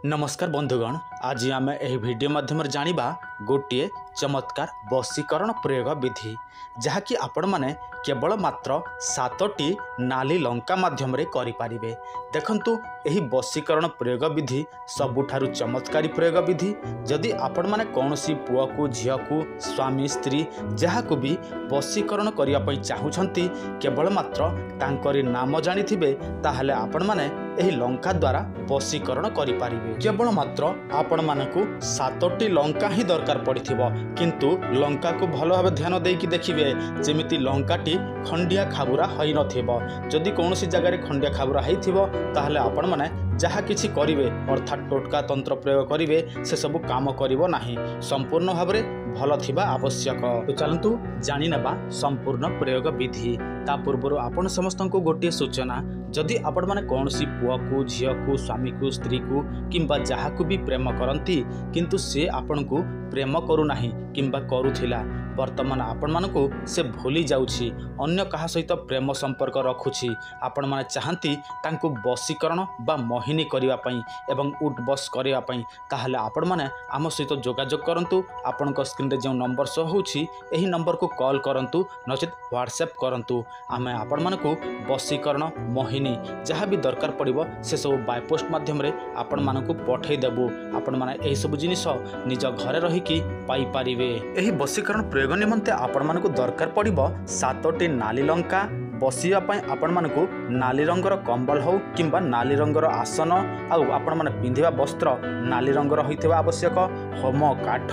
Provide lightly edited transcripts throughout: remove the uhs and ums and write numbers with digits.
नमस्कार बंधुगण, आज आम यह वीडियो माध्यम जानिबा गोटे चमत्कार वशीकरण प्रयोग विधि जहाँकि आपण माने केवल मात्र 7टी नाली लंका माध्यम करें। देखंतु यही वशीकरण प्रयोग विधि सबुठारु चमत्कारी प्रयोग विधि। जदि आपण माने कौनसी पुआ को झील को स्वामी स्त्री जहाँ को भी वशीकरण करने चाहूँगी केवल मात्र तांकरी नाम जानिथिबे ताहले आपण माने एही लंका द्वारा वशीकरण करिपारिबे। केवल मात्र आपण मानकु 7टी लंका ही दरकार पड़िथिबो, किंतु लंका को भल भाव ध्यान देकी देखिबे जेमिति लंकाटी खंडिया खाबुरा होई नथिबो। जदि कौनसी जगह खंडिया खाबुरा होइथिबो ताहले आपण माने जहाँ किछि करिवे अर्थात टोटका तंत्र प्रयोग करिवे से सब काम करिवो नाही, संपूर्ण भाव में भल थिबा आवश्यक। तो चलंतु जानि नेबा संपूर्ण प्रयोग विधि। ता पूर्व आपण समस्त को गोटे सूचना, जदि आपण माने कौनसी पुआ को झील को स्वामी को स्त्री को किंबा जहाँ को भी प्रेम करती किंतु से आपण को प्रेम करू नाही किंबा करूथिला, वर्तमान आपण मानकु से भूली जाउछि, अन्य कहा सहित प्रेम संपर्क रखुछि, आपण माने चाहंती तांकु वशीकरण बा मोहिनी करिवा पई एवं उठ बस करिवा पई, ताहले आपण माने आम सहित जोगाजोग करंतु। आपनक स्क्रीन रे जो नंबर शो होछि एही नंबर को कॉल करंतु नचेत व्हाट्सएप करंतु। आमे आपण मानकु वशीकरण मोहिनी जहाँ भी दरकार पड़िबो से सब बाय पोस्ट माध्यम रे आपण मानकु पठै देबु। आपण माने एही सब जिनिस निज घरे रही कि पाई पारिबे। एही वशीकरण प्रयोग निमंते आपण मानकु दरकार पड़िबो 7टी नाली लंका, बसिया पई आपण मानकु नाली रंगर कंबल हो किंबा नाली रंगर आसन, आउ आपण माने पिंधिबा वस्त्र नाली रंगर होइथिबा आवश्यक, होम काठ,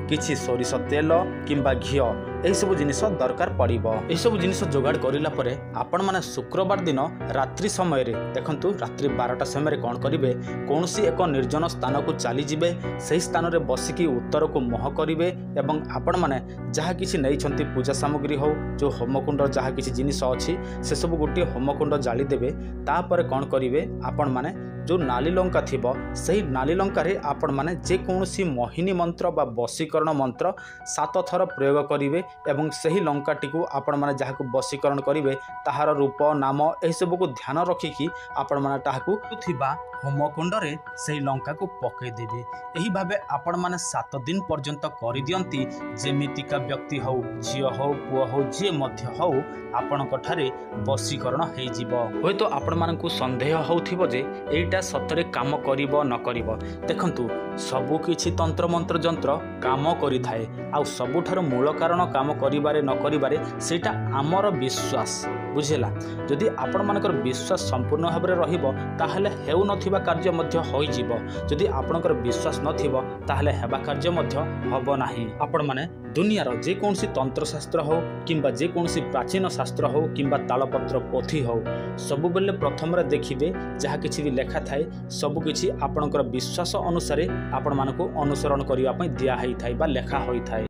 किछि सोरिष तेल किंबा घी यही सब जिनिस दरकार पड़िबो। यही सब जिनिस जोगाड़ करिला परे आपण माने शुक्रवार दिन रात्रि समय रे देखंतु रात्रि 12टा समय रे कोन करिवे, कोनसी एक निर्जन स्थान को चली जिवे, सही स्थान रे बसिकी उत्तर को मोह करिवे एवं आपण माने जहाँ किछि नै छंती पूजा सामग्री हो जो होमकुंड जहाँ किछि जिनिस अछि से सब गोटे होमकुंड जाली देबे। तापर कोन करिवे आपण माने जो नाली लंका थिबो सही नाली लंका रे आपण माने जे कोनसी मोहिनी मंत्र बा वशीकरण मंत्र 7 थर प्रयोग करिवे एवं सही लंकाटी को आपण माने जहाँ को वशीकरण करिवे ताहार रूप नाम एही सब को ध्यान रखिकी आपण माने ताहाकु थिबा होमकुंड रे सही लंका को पकई देबे। एही भाबे आपण माने 7 दिन पर्यंत करि दियंती, जेमितिका व्यक्ति हो झियो हो पुआ हो जे मध्य हो आपणक ठारे वशीकरण हेइ जिवो। होय तो आपण मानकु संदेह होउथिबो जे एटा सतरे काम करिवो न करिवो। देखंतु सबु किछि तंत्र मंत्र जंत्र काम करि थाए, आ सबुठार मूल कारण काम करिबारे न करिबारे सेटा आमर विश्वास, बुझेला। जदि आपण मानकर विश्वास संपूर्ण भाव में रहिबो ताहले हेउ नथिबा कार्य मध्य होई जिवो, जदि आपणकर विश्वास नथिबो ताहले हेबा कार्य मध्य हबो नाही। आपण माने दुनियार जे कोनसी तंत्र शास्त्र हो किंबा जे कोनसी प्राचीन शास्त्र हो किंबा तालपत्र पोथी हो सबु बेले प्रथम रे देखिबे जहाँ किछि भी लेखा थाए सबु किछि आपणकर विश्वास अनुसार आपण मानको अनुसरण करिवा पई दिया हेइ थाए बा लेखा होई थाए।